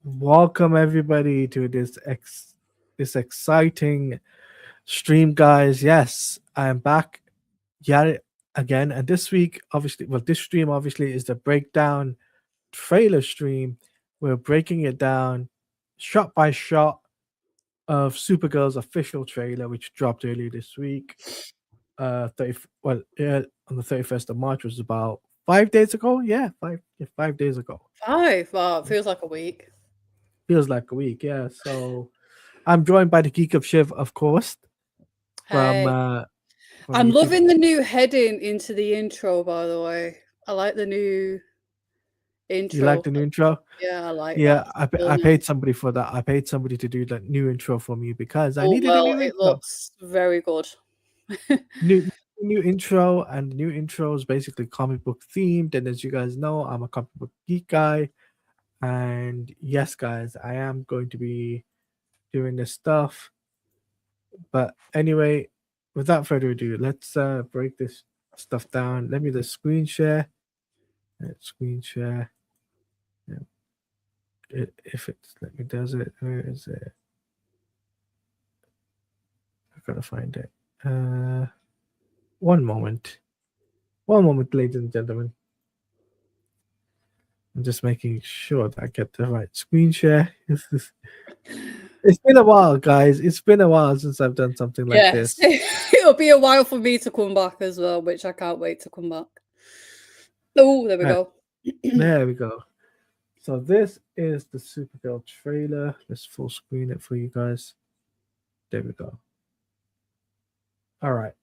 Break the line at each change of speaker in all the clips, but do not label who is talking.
Welcome everybody to this exciting stream, guys. Yes, I am back yet again, and this week, this stream obviously is the breakdown trailer stream. We're breaking it down shot by shot of Supergirl's official trailer, which dropped earlier this week. 31st of March was about 5 days ago. Yeah, 5 days ago.
5? Wow, it feels like a week.
Feels like a week, yeah. So I'm joined by the Geek of Shiv, of course.
Hey.
From
I'm
YouTube.
loving the new heading into the intro, by the way. I like the new intro.
You like the new intro?
Yeah, I like
Yeah,
that.
I paid somebody for that. I paid somebody to do that new intro for me because I needed a new
it
intro.
looks very good.
new intro, and the new intro is basically comic book themed. And as you guys know, I'm a comic book geek guy. And yes, guys, I am going to be doing this stuff. But anyway, without further ado, let's break this stuff down. Let me just screen share. Screen share. Yeah. If it's let me does it. Where is it? I gotta find it. One moment, ladies and gentlemen. I'm just making sure that I get the right screen share. It's been a while, guys. It's been a while since I've done something like this.
It'll be a while for me to come back as well, which I can't wait to come back. Oh, there we go.
There we go. So this is the Supergirl trailer. Let's full screen it for you guys. There we go. All right.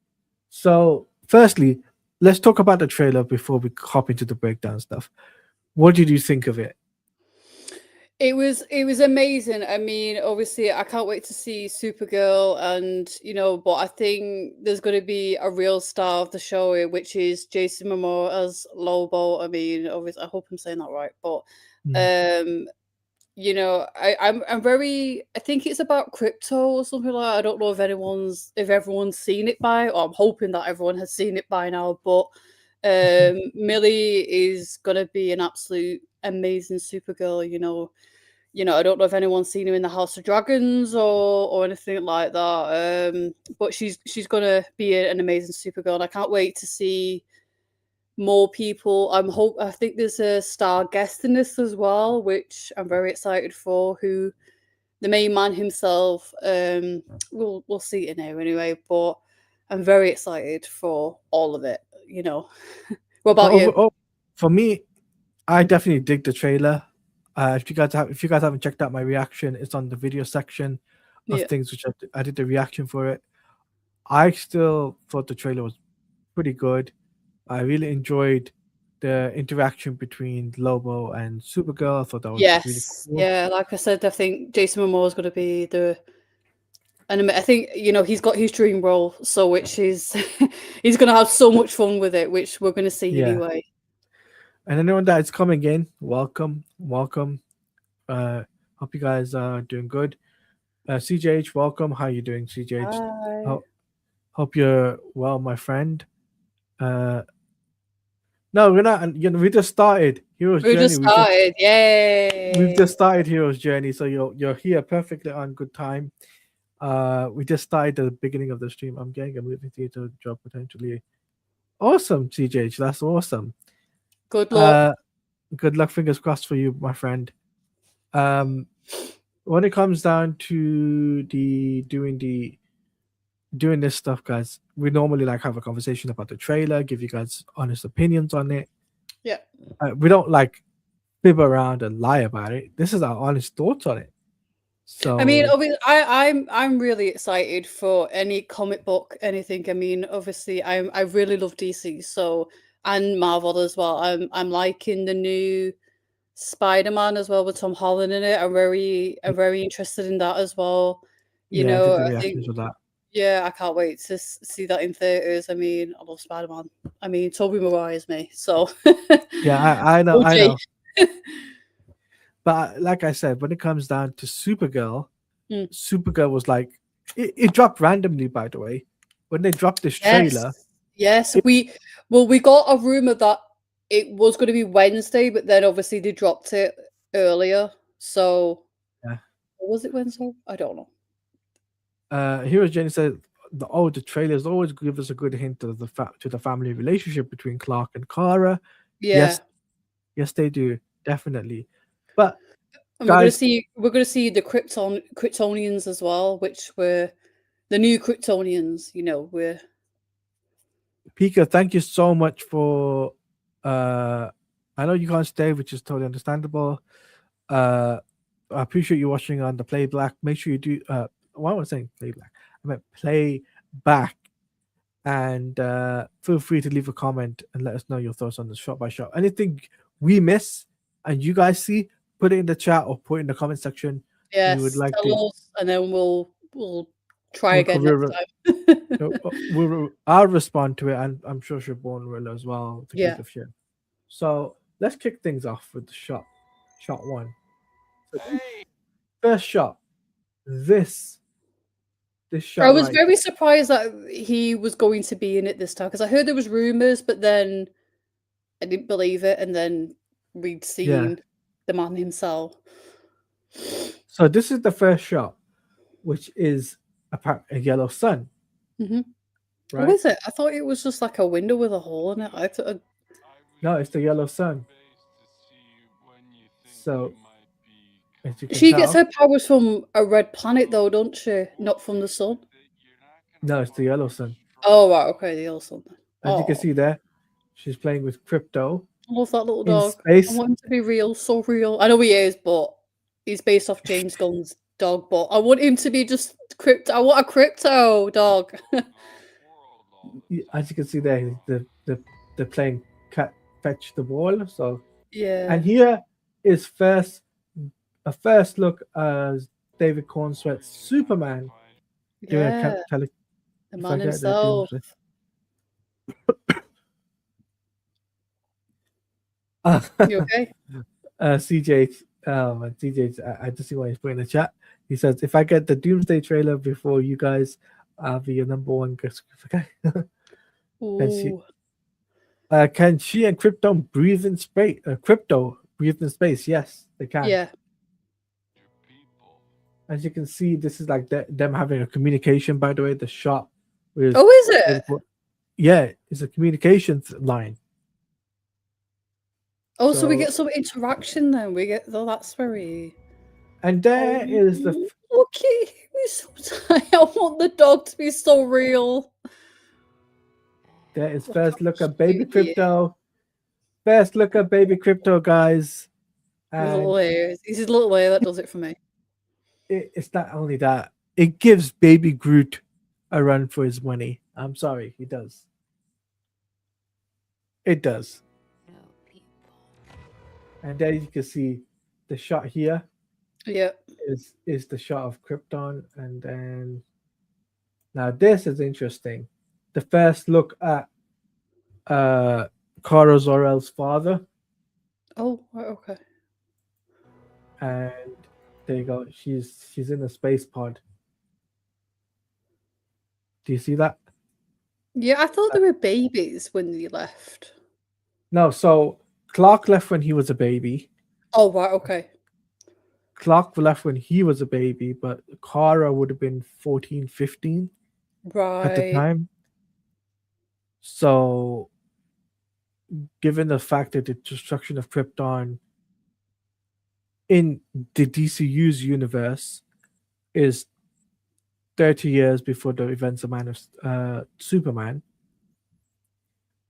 So firstly, let's talk about the trailer before we hop into the breakdown stuff. What did you think of it?
It was amazing. I mean, obviously, I can't wait to see Supergirl, and but I think there's going to be a real star of the show, which is Jason Momoa as Lobo. I mean, obviously, I hope I'm saying that right, but I'm very. I think it's about crypto or something like that. I don't know if everyone's seen it by, or I'm hoping that everyone has seen it by now, but. Millie is gonna be an absolute amazing Supergirl. I don't know if anyone's seen her in the House of Dragons or anything like that. But she's gonna be an amazing Supergirl, and I can't wait to see more people. I think there's a star guest in this as well, which I'm very excited for. Who the main man himself. We'll see it now anyway, but I'm very excited for all of it. What about you?
For me, I definitely dig the trailer. If you guys haven't checked out my reaction, it's on the video section of things, which I did the reaction for it. I still thought the trailer was pretty good. I really enjoyed the interaction between Lobo and Supergirl. I thought that was really cool.
Yeah, like I said, I think Jason Momoa is going to be and I think he's got his dream role, so which is he's going to have so much fun with it, which we're going to see anyway.
And anyone that is coming in, welcome. Hope you guys are doing good. CJH, welcome. How are you doing, CJH?
Hi.
Hope you're well, my friend. No, we're not. We just started Hero's Journey.
We've
just started Hero's Journey, so you're here perfectly on good time. We just started at the beginning of the stream. I'm getting a movie theater job potentially. Awesome, CJH. That's awesome.
Good luck.
Good luck. Fingers crossed for you, my friend. When it comes down to doing this stuff, guys, we normally have a conversation about the trailer, give you guys honest opinions on it.
Yeah.
We don't fib around and lie about it. This is our honest thoughts on it. So
I mean, obviously, I'm really excited for any comic book, anything. I mean, obviously, I really love DC, and Marvel as well. I'm liking the new Spider-Man as well with Tom Holland in it. I'm very interested in that as well.
I think with that.
Yeah, I can't wait to see that in theaters. I mean, I love Spider-Man. I mean, Tobey Maguire is me, so
yeah, I know, I know. But like I said, when it comes down to Supergirl, Supergirl was it dropped randomly, by the way. When they dropped this trailer.
Yes, we got a rumor that it was going to be Wednesday, but then obviously they dropped it earlier. So,
Yeah.
or was it Wednesday? I don't know.
Heroes Jenny said the trailers always give us a good hint of the family relationship between Clark and Kara.
Yeah.
Yes, yes, they do definitely. But
And
guys,
we're gonna see the Kryptonians as well, which were the new Kryptonians. You know, we're
Pika, thank you so much for. Uh, I know you can't stay, which is totally understandable. I appreciate you watching on the Play Black. Make sure you do. Why was I saying Play Black? I meant Play Back. And feel free to leave a comment and let us know your thoughts on the shot by shot. Anything we miss and you guys see, put it in the chat or put it in the comment section. We would
yes,
like to.
tell us, and then we'll try
We'll
again next
cover.
time.
I'll respond to it, and I'm sure Siobhan will as well. The Geek
Yeah.
of Shit. So let's kick things off with the shot. Shot one. So first shot. This
I
shot
was
right.
very surprised that he was going to be in it this time because I heard there was rumors, but then I didn't believe it, and then we'd
Yeah.
seen the man himself.
So this is the first shot, which is a yellow sun.
Mm-hmm. What
Right?
is it? I thought it was just like a window with a hole in it. I thought,
No, it's the yellow sun. So, as you can
she gets
tell,
her powers from a red planet, though, don't she? Not from the sun.
no, it's the yellow sun.
Oh right, okay, the other sun.
As you can
Oh,
see there, she's playing with Crypto
I love that little
in
dog. I
space.
want him to be real, so real. I know he is, but he's based off James Gunn's dog. But I want him to be just crypto. I want a crypto dog.
As you can see there, they're playing cat fetch the ball. So,
Yeah,
and here is a first look as David Cornsweat's Superman doing a
yeah, the
if I
man
get the
himself.
doomsday.
You okay?
CJ, CJ, I just see what he's putting in the chat. He says, "If I get the Doomsday trailer before you guys, I'll be your number one guest." Okay.
Ooh,
Can she and Krypton breathe in space? Crypto breathe in space? Yes, they can.
yeah.
As you can see, this is like them having a communication. By the way, the shot with
Oh, is it?
yeah, it's a communication line.
Oh, so we
So
get some interaction then. We get oh, that's very.
and there is the
Okay, he's so tired. I want the dog to be so real.
there is
Look
first
how
look at baby
cute he is.
Crypto. First look at baby Crypto, guys.
His
And
little ears. It's his little ear that does it for me.
it's not only that, it gives baby Groot a run for his money. I'm sorry, he does. It does. And there you can see the shot here
Yeah.
is the shot of Krypton, and then now this is interesting. The first look at Kara Zor-El's father,
Oh, right, okay.
and there you go. She's in a space pod. Do you see that?
Yeah, I thought they were babies when they left.
No, so Clark left when he was a baby.
Oh, right, okay.
Clark left when he was a baby, but Kara would have been 14, 15 at the
Right.
time. So, given the fact that the destruction of Krypton in the DCU's universe is 30 years before the events of Superman,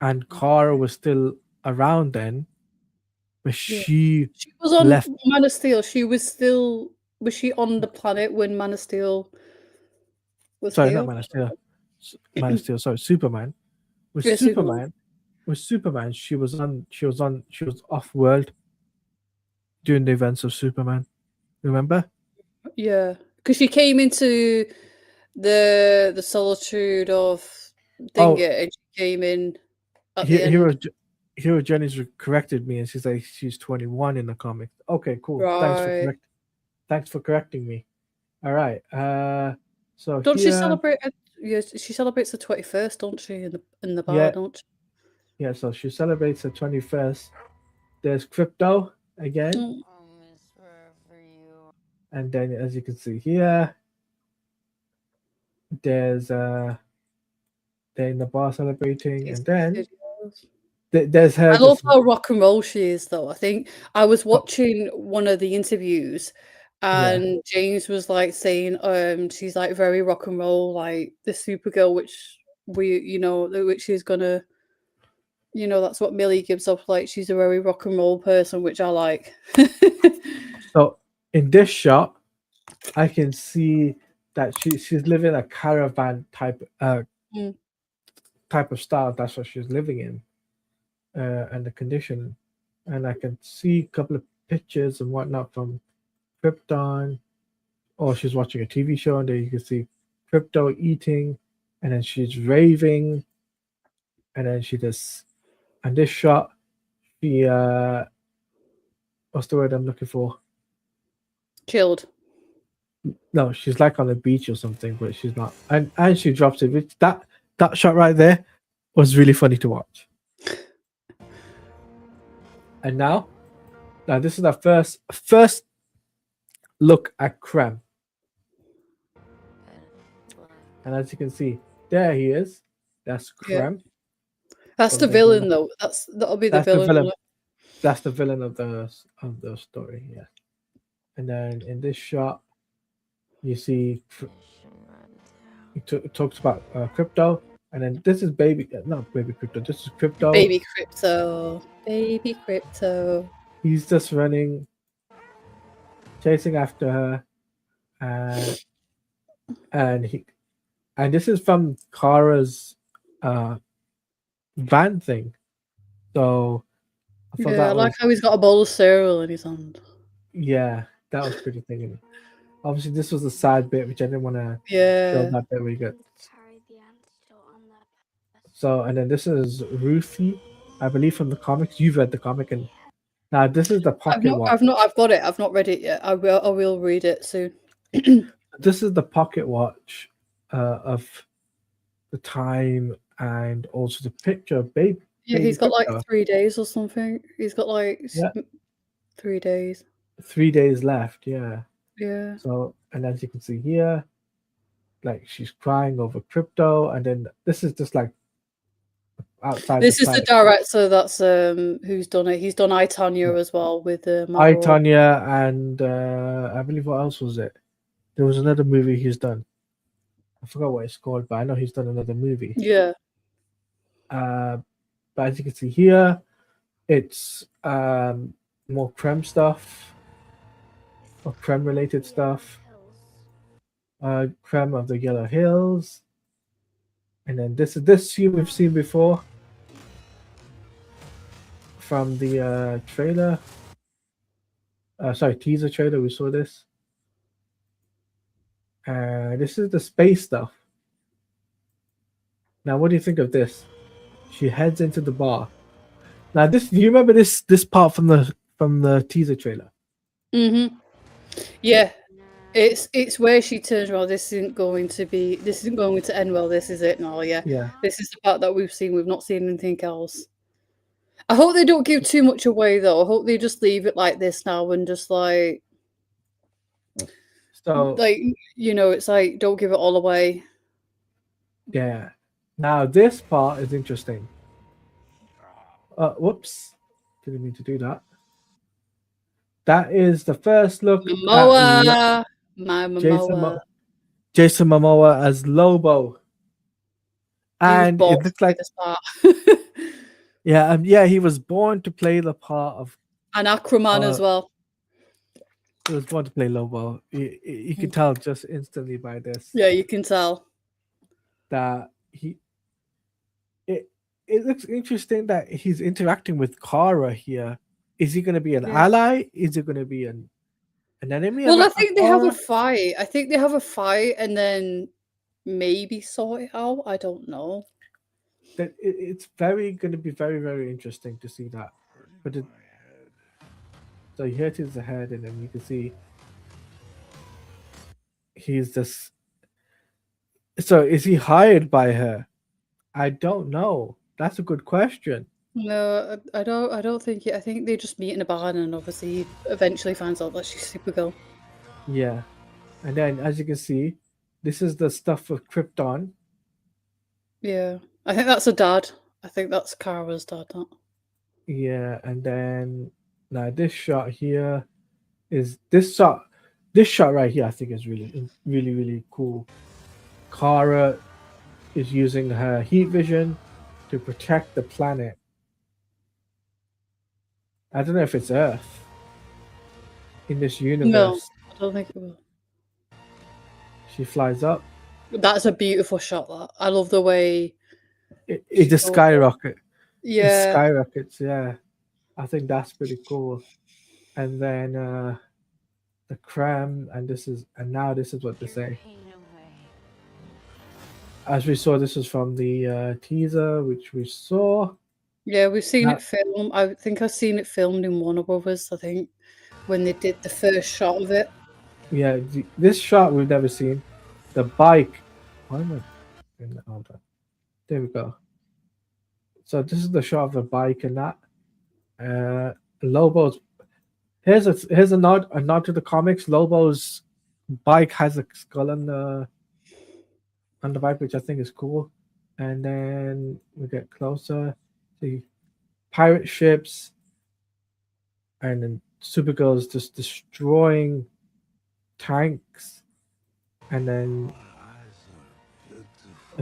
and Kara was still around then, but
Yeah.
she
She was on
left.
Man of Steel. Was she on the planet when Man of Steel was
Sorry, not
here?
Man of Steel. Man of Steel. Sorry, Superman. With
Yeah, Superman.
Superman, she was off world during the events of Superman. Remember?
Yeah, because she came into the solitude of
Oh,
Dinga, and she came in at the
Hero
end.
Hero Jenny's corrected me, and she's like she's 21 in the comic. Okay, cool.
Right.
Thanks for correcting me. All right. So
Don't she
here,
celebrate? Yeah, she celebrates the 21st, don't she? In the bar,
yeah,
don't she?
yeah. So she celebrates the 21st. There's Crypto again.
Mm.
And then, as you can see here, there's they're in the bar celebrating, and then there's her.
I love how rock and roll she is, though. I think I was watching one of the interviews, and James was like saying, she's like very rock and roll, like the Supergirl, which which is gonna, that's what Millie gives off. Like she's a very rock and roll person, which I like.
So in this shot, I can see that she's living a caravan type type of style. That's what she's living in, and the condition. And I can see a couple of pictures and whatnot from Krypton, or she's watching a TV show, and there you can see Crypto eating, and then she's raving, and then she does. And this shot, she what's the word I'm looking for?
Chilled.
No, she's like on the beach or something, but she's not. And she drops it. Which that shot right there was really funny to watch. And now this is our first look at Krem. And as you can see, there he is. That's Krem.
That's the villain, though. That'll be the villain.
That's the villain of the story. Yeah. And then in this shot, you see it talks about Crypto, and then this is not baby Crypto. This is Crypto.
Baby Crypto.
He's just running, chasing after her, and this is from Kara's van thing. So
I thought I like how he's got a bowl of cereal in his hand.
Yeah, that was pretty thinking. Obviously, this was a side bit which I didn't want to show that bit we got. So, and then this is Ruthie, I believe, from the comics. You've read the comic, and now this is the pocket watch.
I've got it. I've not read it yet. I will read it soon.
This is the pocket watch of the time, and also the picture of baby.
Yeah, he's got like 3 days or something. He's got like 3 days.
3 days left. Yeah.
Yeah.
So, and as you can see here, like she's crying over Crypto, and then this is just like outside.
This is the director that's who's done it. He's done I, Tonya as well with
I, Tonya, and I believe what else was it? There was another movie he's done. I forgot what it's called, but I know he's done another movie.
Yeah.
But as you can see here, it's more Krem stuff. Or Krem related stuff. Krem of the Yellow Hills. And then this scene we've seen before from the trailer. Teaser trailer, we saw this. This is the space stuff. Now, what do you think of this? She heads into the bar. Now, do you remember this part from the teaser trailer?
Mm-hmm. Yeah, it's where she turns around. This isn't going to end well. This is it now. Yeah. This is the part that we've seen. We've not seen anything else. I hope they don't give too much away, though. I hope they just leave it like this now and just like, it's like don't give it all away.
Yeah. Now this part is interesting. Whoops, didn't mean to do that. That is the first look
at
Jason Momoa as Lobo. And it looks like
this part.
he was born to play the part of
an Aquaman as well.
He was born to play Lobo. You can tell just instantly by this.
Yeah, you can tell
that it looks interesting that he's interacting with Kara here. Is he going to be an ally? Is it going to be an enemy?
Well, I think they have a fight. I think they have a fight and then maybe sort it out. I don't know.
That it's going to be very, very interesting to see that. But so here it is the head, and then you can see he's this. So is he hired by her? I don't know. That's a good question.
No, I don't think it. I think they just meet in a barn, and obviously he eventually finds out that she's Supergirl.
Yeah. And then, as you can see, this is the stuff for Krypton.
Yeah. I think that's a dad. I think that's Kara's dad. That.
Yeah. And then, now this shot here is this shot. This shot right here, I think, is really cool. Kara is using her heat vision to protect the planet. I don't know if it's Earth in this
No,
universe.
I don't think it will.
She flies up.
That's a beautiful shot. That I love the way
It's a
goes up.
skyrocket. It
Yeah.
skyrockets. Yeah, I think that's pretty cool. And then the cram, and now this is what they say. As we saw, this is from the teaser, which we saw.
Yeah, we've seen
Now,
it filmed. I think I've seen it filmed in Warner Brothers, I think, when they did the first shot of it.
yeah, this shot we've never seen. The bike. Why am I? Hold on. There we go. So this is the shot of the bike and that. Lobo's. Here's a nod to the comics. Lobo's bike has a skull on the bike, which I think is cool. And then we get closer. See pirate ships, and then Supergirl is just destroying tanks, and then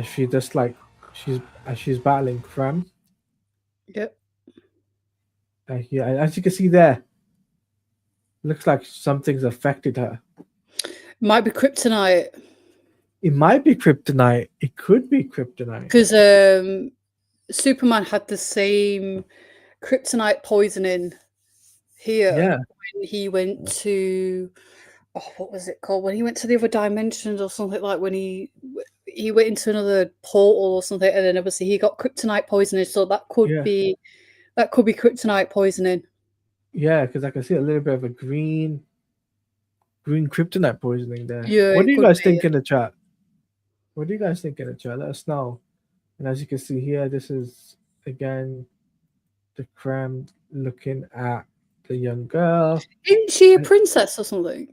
she just like she's battling Krem.
Yep.
Yeah, as you can see there, looks like something's affected her.
Might be kryptonite.
It might be kryptonite. It could be kryptonite.
Because Superman had the same kryptonite poisoning here
Yeah.
when he went to what was it called? When he went to the other dimensions or something, like when he went into another portal or something, and then obviously he got kryptonite poisoning. So that could be kryptonite poisoning.
Yeah, because I can see a little bit of a green kryptonite poisoning there.
Yeah.
What do you guys think in the chat? What do you guys think in the chat? Let us know. And as you can see here, this is again the Krem looking at the young girl.
Isn't she a princess or something?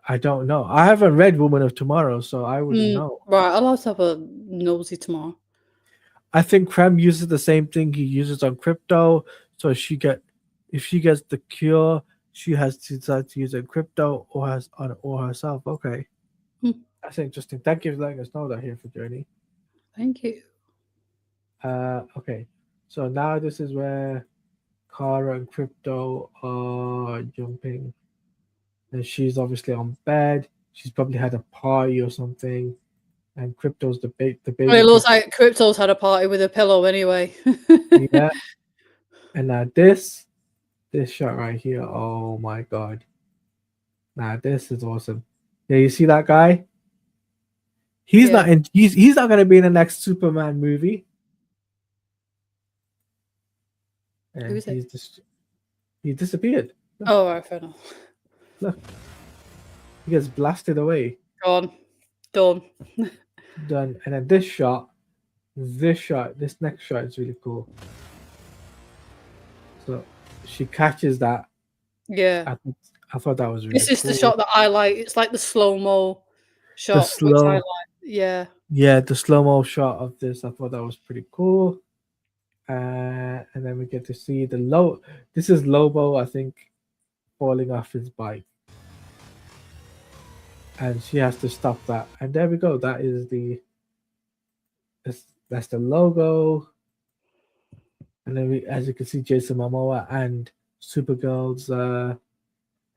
I don't know. I haven't read Woman of Tomorrow, so I wouldn't know.
Right, I'll have to have a nosy tomorrow.
I think Krem uses the same thing he uses on Crypto. So if she gets the cure, she has to decide to use it Crypto or herself. Okay. That's interesting. Thank you for letting us know that here for Journey.
Thank you.
Okay. So now this is where Kara and Crypto are jumping. And she's obviously on bed. She's probably had a party or something. And Crypto's the baby.
It looks like Crypto's had a party with a pillow anyway.
Yeah. And now this shot right here. Oh my god. Now this is awesome. Yeah, you see that guy? He's not in. He's not going to be in the next Superman movie. And he disappeared.
Look. Oh, right, fair enough.
Look, he gets blasted away.
Gone, done.
Done. And then this next shot is really cool. So she catches that.
Yeah.
I thought that was really
This is cool. The shot that I like. It's like the slow-mo shot. Which I like. Yeah.
Yeah, the slow-mo shot of this. I thought that was pretty cool. And then we get to see this is Lobo, I think, falling off his bike. And she has to stop that. And there we go. That is that's the logo. And then as you can see, Jason Momoa and Supergirl's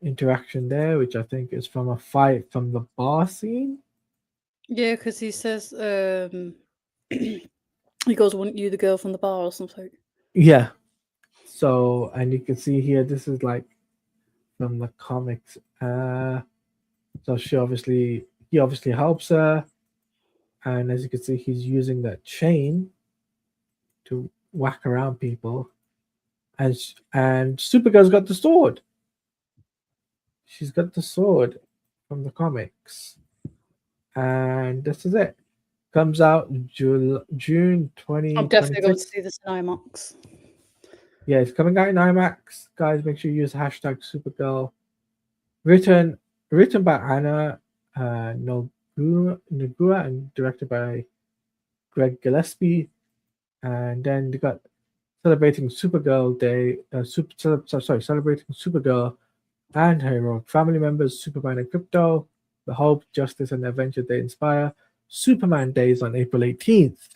interaction there, which I think is from a fight from the bar scene.
Yeah, because he says he goes, "Weren't you the girl from the bar or something?"
Yeah. So, and you can see here, this is like from the comics. So he obviously helps her, and as you can see, he's using that chain to whack around people, and Supergirl's got the sword. She's got the sword from the comics, and this is it. Comes out June 20.
I'm definitely going to see this in IMAX.
Yeah, it's coming out in IMAX. Guys, make sure you use #Supergirl. Written written by Anna Nogura and directed by Greg Gillespie. And then they got celebrating Supergirl Day, celebrating Supergirl and her heroic family members, Superman and Crypto, the hope, justice, and adventure they inspire. Superman Days on April 18th.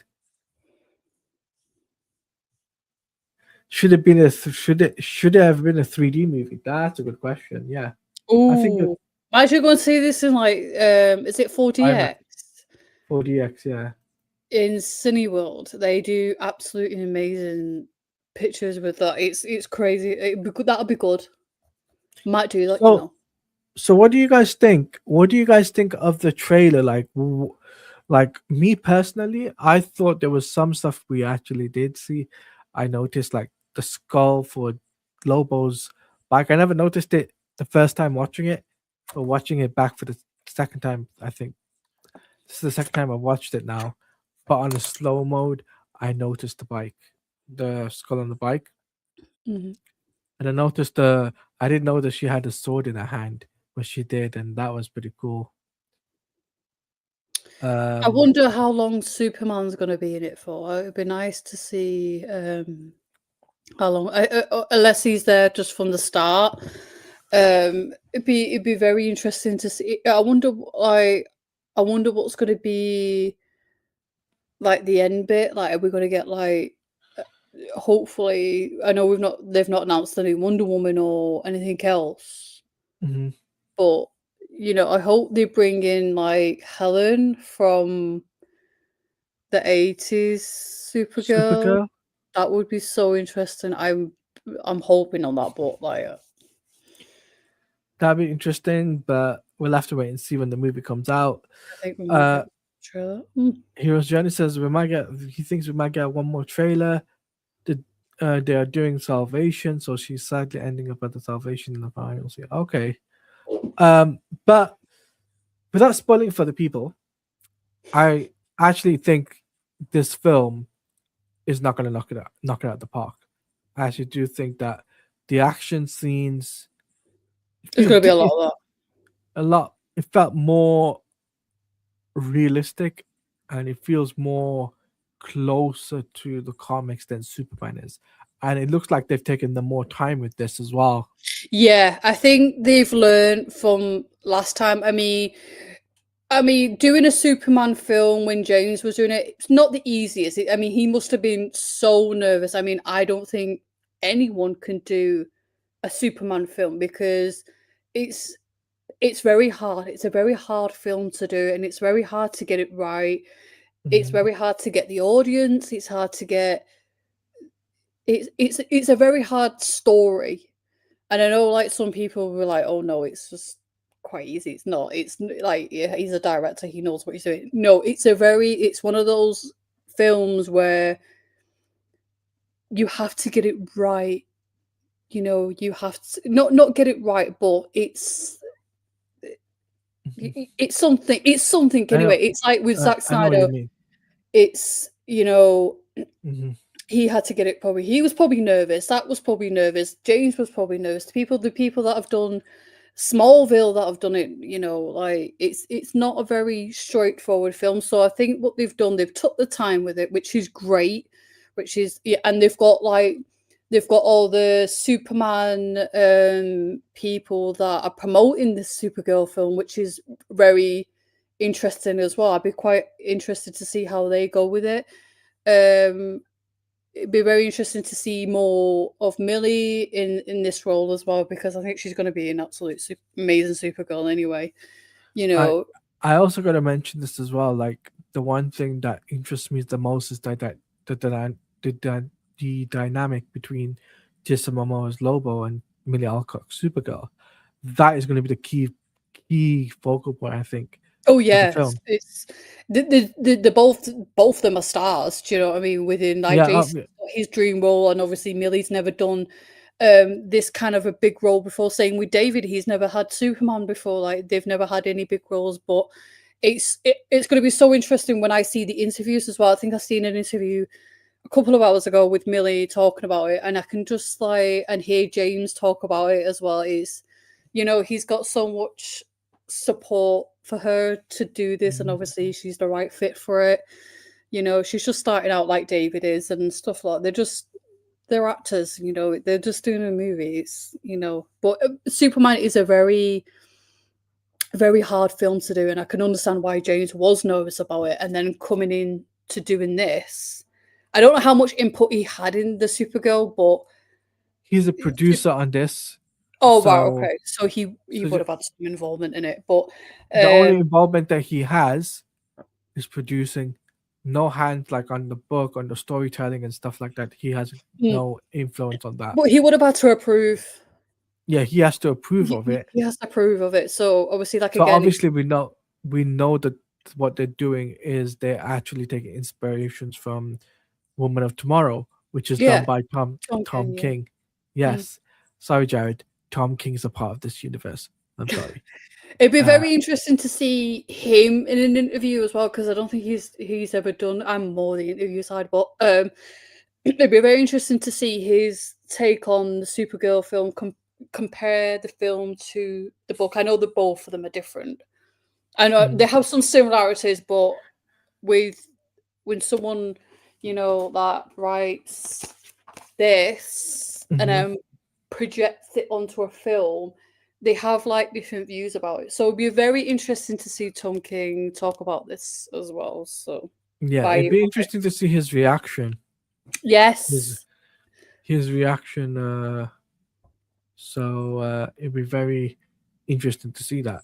Should it been a should it have been a 3D movie? That's a good question. Yeah, I think
Ooh, I'm actually going to see this in like, is it
IMAX
4DX?
4DX. Yeah,
In Cineworld, they do absolutely amazing pictures with that. It's crazy. It'd be good. That'll be good. Might do that, you
so
know.
so what do you guys think? What do you guys think of the trailer? Like me personally, I thought there was some stuff we actually did see. I noticed like the skull for Lobo's bike. I never noticed it the first time watching it, but watching it back for the second time, I think this is the second time I've watched it now. But on a slow mode, I noticed the skull on the bike,
Mhm.
and I didn't know that she had a sword in her hand, but she did, and that was pretty cool.
I
Um,
wonder how long Superman's going to be in it for. It'd be nice to see how long, unless he's there just from the start. It'd be very interesting to see. I wonder what's going to be like the end bit. Like, are we going to get like? Hopefully, I know they've not announced the new Wonder Woman or anything else,
mhm.
but I hope they bring in like Helen from the 80s Supergirl.
Supergirl.
That would be so interesting. I'm hoping on that, but like
That'd be interesting, but we'll have to wait and see when the movie comes out.
I think we might
Uh,
get a trailer. Mm.
Heroes Journey says he thinks we might get one more trailer. The, they are doing Salvation, so she's sadly ending up at the Salvation in the finals. Yeah, okay. But without spoiling for the people, I actually think this film is not going to knock it out the park. I actually do think that the action scenes
There's
feel
going to be a lot of that.
a lot. It felt more realistic, and it feels more closer to the comics than Superman is. And it looks like they've taken the more time with this as well.
Yeah, I think they've learned from last time. I mean, doing a Superman film when James was doing it, it's not the easiest. I mean, he must have been so nervous. I mean, I don't think anyone can do a Superman film because it's it's very hard. It's a very hard film to do, and it's very hard to get it right. It's
Mhm,
very hard to get the audience. It's hard to get. It's a very hard story. And I know, like, some people were like, "Oh no, it's just quite easy." It's not. Like, yeah, he's a director. He knows what he's doing. No, it's one of those films where you have to get it right. You have to not get it right, but
mhm.
it's something. It's something
I know,
anyway. It's like with Zack
I know what you
Snyder.
mean.
It's
Mhm,
he had to get it probably. He was probably nervous. That was probably nervous. James was probably nervous. The people that have done Smallville that have done it, like it's not a very straightforward film. So I think what they've done, they've took the time with it, which is great. Which is yeah, and they've got all the Superman people that are promoting this Supergirl film, which is very interesting as well. I'd be quite interested to see how they go with it. Um, it'd be very interesting to see more of Millie in this role as well because I think she's going to be an absolute amazing Supergirl anyway. You
I
know,
I also got to mention this as well. Like the one thing that interests me the most is that the dynamic between Jason Momoa's Lobo and Millie Alcock's Supergirl. That is going to be the key focal point, I think,
oh
of the
yeah,
film.
it's the both of them are stars. Do you know what I mean? Within like
Yeah,
Jason, his dream role, and obviously Millie's never done this kind of a big role before. Same with David, he's never had Superman before. Like they've never had any big roles, but it's going to be so interesting when I see the interviews as well. I think I've seen an interview a couple of hours ago with Millie talking about it, and I can just like and hear James talk about it as well. He's got so much support for her to do this, and
Mhm.
obviously she's the right fit for it. You know, she's just starting out like David is and stuff like they're actors, you know, they're just doing a movies, you know. But Superman is a very hard film to do, and I can understand why James was nervous about it. And then coming in to doing this, I don't know how much input he had in the Supergirl, but
He's a producer on this,
oh wow,
so
okay, so he
so
would have had some involvement in it, but
the only
um,
involvement that he has is producing. No hands like on the book, on the storytelling and stuff like that. He has
mm,
no influence on that.
but he would have had to approve.
Yeah, he has to approve
He,
of
he
it.
he has to approve of it. So obviously, like
So
again, it's
obviously we know that what they're doing is they're actually taking inspirations from Woman of Tomorrow, which is done
yeah,
by
Tom
Tom
Ken, yeah.
King.
Mm.
Yes. Sorry, Jared. Tom King's a part of this universe. I'm sorry.
It'd be
Uh,
very interesting to see him in an interview as well, because I don't think he's ever done. I'm more the interview side, but it'd be very interesting to see his take on the Supergirl film. Compare the film to the book. I know that both of them are different. I know they
mm,
have some similarities, but with when someone, you know, that writes this and
mhm.
projects it onto a film, they have like different views about it. So it'd be very interesting to see Tom King talk about this as well. So
Yeah,
buy
it'd
it
be
from it.
interesting to see his reaction. His
Yes.
his reaction. It'd be very interesting to see that.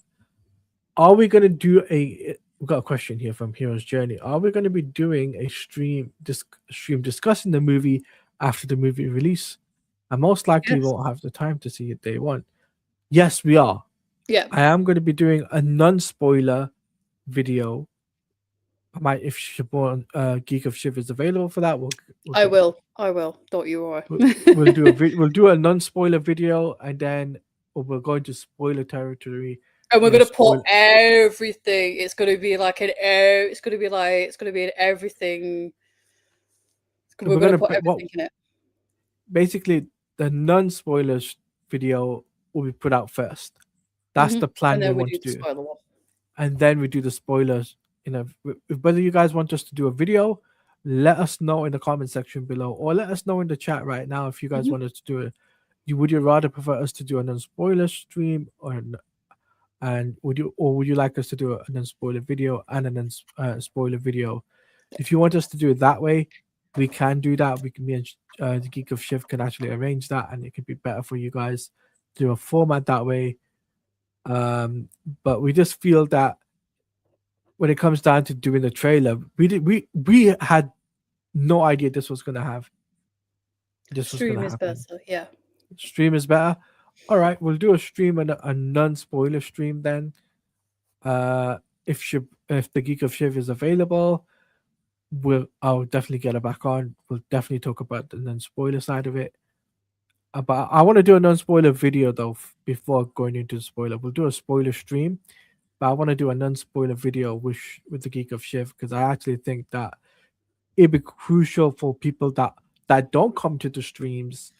Are we gonna do a? We've got a question here from Hero's Journey. Are we going to be doing a stream discussing the movie after the movie release? I most likely
Yes.
won't have the time to see it day one. Yes, we are.
Yeah.
I am going to be doing a non-spoiler video. I might, if Siobhan, Geek of Shiv is available for that, we'll
I
get
will. I will. Don't you worry.
we'll do a non-spoiler video, and then we're going to spoiler territory.
And we're
We'll
gonna put
spoil.
everything. It's gonna be like it's gonna be in everything. We're
We're
gonna
gonna
put
what
everything in it.
basically the non-spoilers video will be put out first. That's the
And
plan we
then we
want
do
to
the
do,
spoiler one.
and then we do the spoilers. Whether you guys want us to do a video, let us know in the comment section below, or let us know in the chat right now if you guys
Mhm.
want us to do it. Would you rather prefer us to do a non-spoiler stream, and would you like us to do a non-spoiler video and a non-spoiler video? If you want us to do it that way, we can do that. We can, me and the Geek of Shift can actually arrange that, and it could be better for you guys to do a format that way. But we just feel that when it comes down to doing the trailer, we had no idea this was
Stream
gonna
is
happen.
better, yeah.
Stream is better. All right, we'll do a stream and a non-spoiler stream then. Uh, if the Geek of Shiv is available, I'll definitely get it back on. We'll definitely talk about the non-spoiler side of it. But I want to do a non-spoiler video though before going into the spoiler. We'll do a spoiler stream, but I want to do a non-spoiler video with the Geek of Shiv, because I actually think that it'd be crucial for people that don't come to the streams.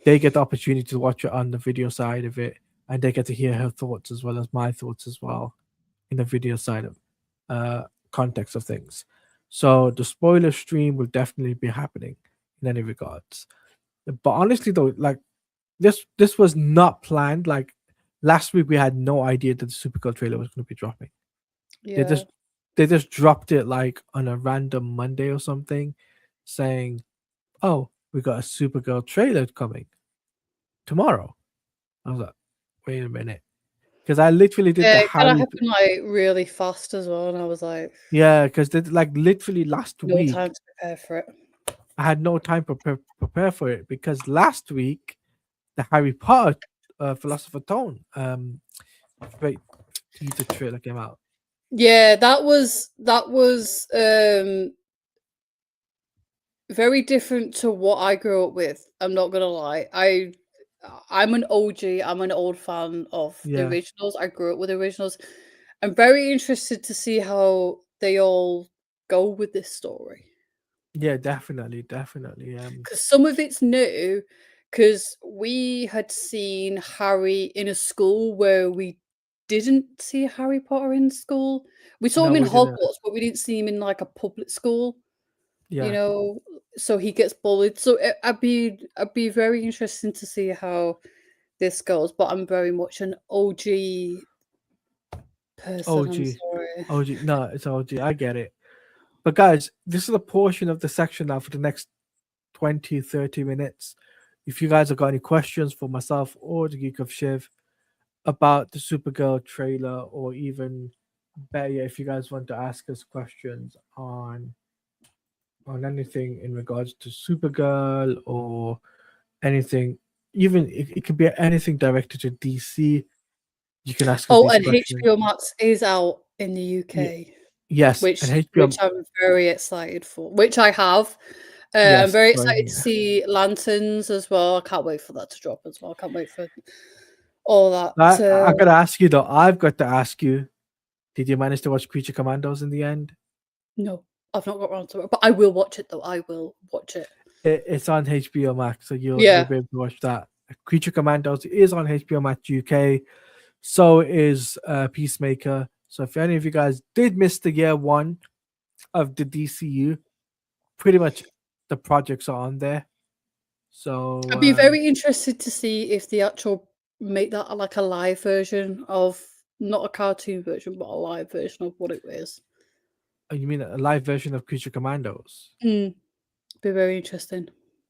They get the opportunity to watch it on the video side of it, and they get to hear her thoughts as well as my thoughts as well in the video side of context of things. So the spoiler stream will definitely be happening in any regards. But honestly though, like this was not planned. Like last week we had no idea that the Supergirl trailer was going to be dropping. They
Yeah.
just they just dropped it like on a random Monday or something, saying, "Oh, we got a Supergirl trailer coming tomorrow." I was like, "Wait a minute," because I literally did the
Yeah, it kinda
Harry.
happened, like, really fast as well, and I was like,
Yeah, because like literally last
no time
week
to prepare for it.
I had no time to prepare for it, because last week the Harry Potter Philosopher Tone wait, teaser trailer came out.
Yeah, that was, very different to what I grew up with, I'm not gonna lie. I'm an OG, I'm an old fan of the
Yeah,
originals, I grew up with the originals. I'm very interested to see how they all go with this story.
yeah, definitely, definitely.
Because some of it's new, because we had seen Harry in a school where we didn't see Harry Potter in school. We saw
No,
him in
we didn't.
Hogwarts, but we didn't see him in like a public school. You
Yeah.
know, so he gets bullied. So I'd be very interesting to see how this goes. But I'm very much an OG person. I'm
OG.
sorry.
OG. No, it's OG. I get it. But guys, this is a portion of the section now for the next 20, 30 minutes. If you guys have got any questions for myself or the Geek of Shiv about the Supergirl trailer, or even better yet, if you guys want to ask us questions on anything in regards to Supergirl or anything, even it could be anything directed to DC, you can ask us
Oh,
these
and
questions.
HBO Max is out in the
Ye-
UK,
yes, and
which
HBO,
I'm very excited for. Which I have. I'm
yes,
very
so
excited to see Lanterns as well. I can't wait for that to drop as well. I can't wait for all that.
I gotta ask you though. I've got to ask you. Did you manage to watch Creature Commandos in the end?
No, I've not got around to it, but I will watch it though. I will watch it.
It's on HBO Max, so you'll
Yeah.
be able to watch that. Creature Commandos is on HBO Max UK. So is Peacemaker. So if any of you guys did miss the year one of the DCU, pretty much the projects are on there. So
I'd be very interested to see if they actual make that like a live version of, not a cartoon version, but a live version of what it is.
you mean a live version of Creature Commandos?
Be very interesting.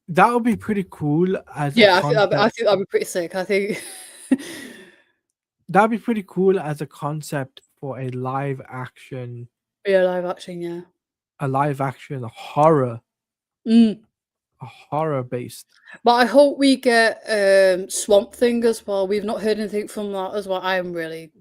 That would be pretty cool as a
Yeah, I
concept.
think that'd be pretty sick. I think.
That'd be pretty cool as a concept for
Yeah, live action. Yeah.
a live action horror,
Mm.
a horror based.
But I hope we get Swamp Thing as well. We've not heard anything from that as well. I am really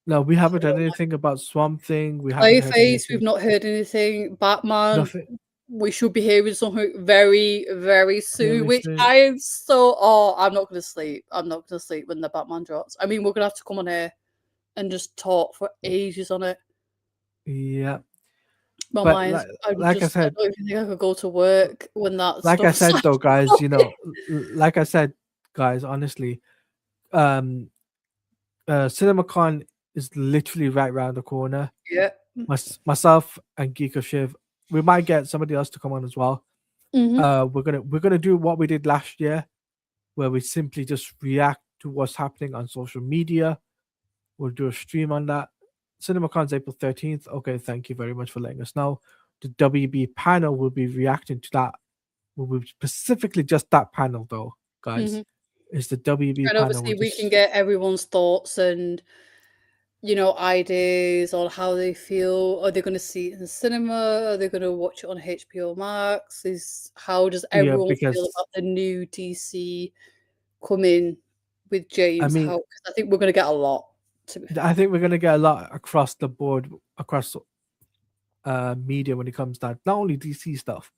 No, we haven't heard anything about Swamp Thing. We haven't heard
Clayface.
anything.
We've not heard anything. Batman.
Nothing.
We should be hearing something very, very soon.
Very
Which
soon.
I am so. Oh, I'm not gonna sleep. I'm not gonna sleep when the Batman drops. I mean, we're gonna have to come on here and just talk for ages on it.
Yeah.
My
But
mind's. I'm
like I
just. I
said,
don't even think I could go to work when that
like I
stuff's
said though, guys,
like.
like I said, guys, honestly, um, CinemaCon is literally right around the corner.
Yeah.
Myself and Geek of Shiv, we might get somebody else to come on as well.
Mm-hmm.
We're gonna do what we did last year, where we simply just react to what's happening on social media. We'll do a stream on that. CinemaCon's April 13th. Okay, thank you very much for letting us know. The WB panel will be reacting to that. Will be specifically just that panel though, guys.
Mm-hmm.
It's the WB
And
panel.
obviously, we can get everyone's thoughts and ideas on how they feel. Are they going to see it in the cinema? Are they going to watch it on HBO Max? How does
Yeah,
everyone feel
because
about the new DC coming with
I
James?
mean,
How? 'Cause I think we're going to get a lot. To be
I
fair.
think we're gonna get a lot across the board, across media when it comes to not only DC stuff,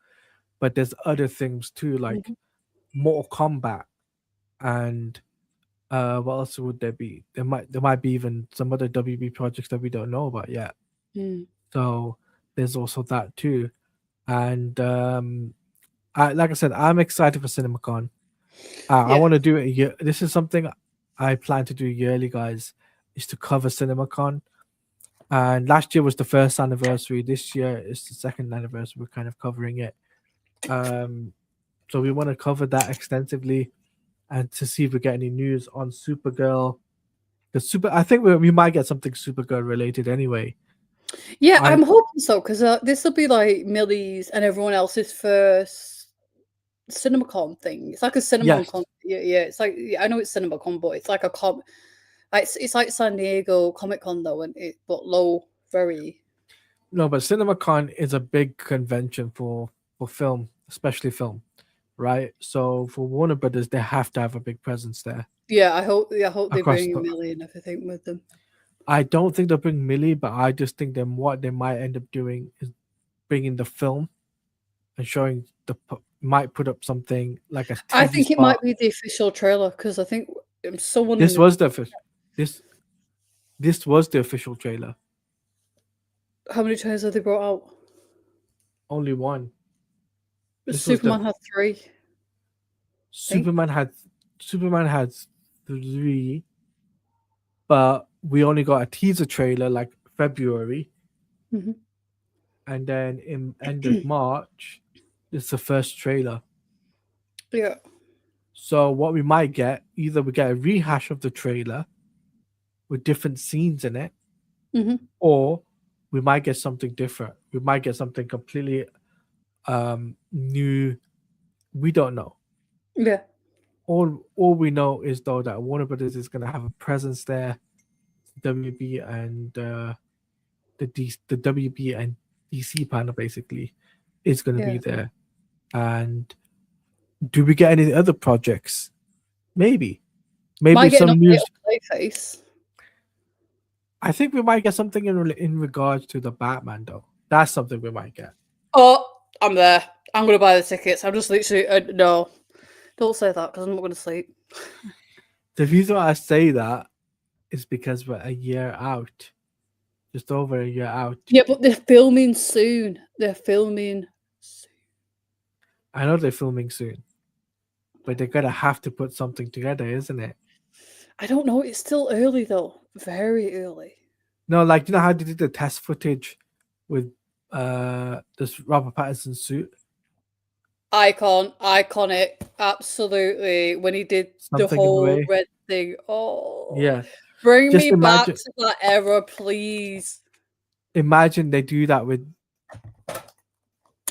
but there's other things too, like
Mhm.
Mortal Kombat and what else would there be? There might be even some other WB projects that we don't know about yet.
Mm.
So there's also that too. And like I said, I'm excited for CinemaCon. I
Yeah.
want to do it. This is something I plan to do yearly, guys. Is to cover CinemaCon. And last year was the first anniversary. This year is the second anniversary. We're kind of covering it. So we want to cover that extensively, and to see if we get any news on Supergirl. I think we might get something Supergirl related anyway.
Yeah,
I
I'm hoping so because this will be like Millie's and everyone else's first CinemaCon thing. It's like a
Yes,
CinemaCon. Yeah, yeah. It's like, yeah, I know it's CinemaCon, but it's like a it's like San Diego Comic Con though, and but low, very.
no, but CinemaCon is a big convention for film, especially film, right? So for Warner Brothers, they have to have a big presence there
Yeah, I hope they
across
bring
the.
Millie and everything with them.
I don't think they'll bring Millie, but I just think then what they might end up doing is bringing the film and showing might put up something like a
I
TV
think it
spot.
might be the official trailer because I think someone in
This
the
was the this this was the official trailer.
how many trailers have they brought out?
Only one. This was the
Superman had 3, I think.
Superman had Superman had 3, but we only got a teaser trailer like February,
Mhm.
and then in end of March, it's the first trailer.
Yeah.
So what we might get, either we get a rehash of the trailer with different scenes in it,
Mhm.
or we might get something different. We might get something completely new. We don't know.
Yeah.
All we know is though that Warner Brothers is going to have a presence there. WB and the WB and DC panel basically is going to be
Yeah.
there. And do we get any other projects? Maybe. Maybe
Might get an
some
update
news.
on Clayface.
I think we might get something in regards to the Batman though. That's something we might get.
Oh, I'm there. I'm gonna buy the tickets. I'm just literally no. Don't say that because I'm not gonna sleep.
The reason why I say that is because we're a year out, just over a year out.
Yeah, but they're filming soon. They're filming soon.
I know they're filming soon, but they're gonna have to put something together, isn't it?
I don't know. It's still early though. Very early.
No, like you know how they did the test footage with this Robert Pattinson suit.
Iconic. Absolutely. When he did the
Something in the
whole
way.
red thing. Oh,
Yeah.
bring
Just
me back
imagine
to that era, please.
imagine they do that with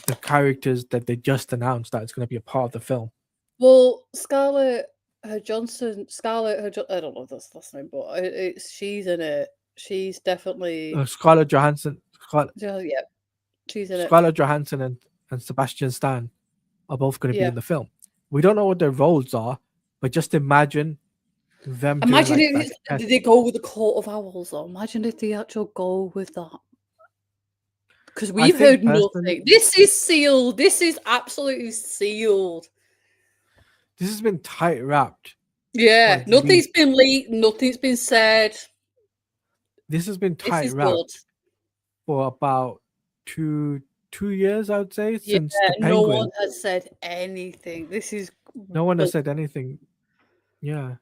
the characters that they just announced that it's gonna be a part of the film.
Well, I don't know if that's the last name, but she's in it. She's definitely,
Scarlett Johansson
yeah, she's in it.
Scarlett Johansson and Sebastian Stan are both gonna be
Yeah.
in the film. We don't know what their roles are, but just imagine them doing
Imagine
like
if
that test.
did they go with the Court of Owls, though? Imagine if they actually go with that. Because
I
we've
think
heard
personally
nothing. This is sealed. This is absolutely sealed.
this has been tight wrapped for
Yeah,
at
nothing's
least
been leaked. Nothing's been said.
this has been
This
tight
is good.
wrapped for about two years, I would say,
Yeah,
since the
no one
Penguin.
has said anything. This is
No one has
bizarre.
said anything. Yeah.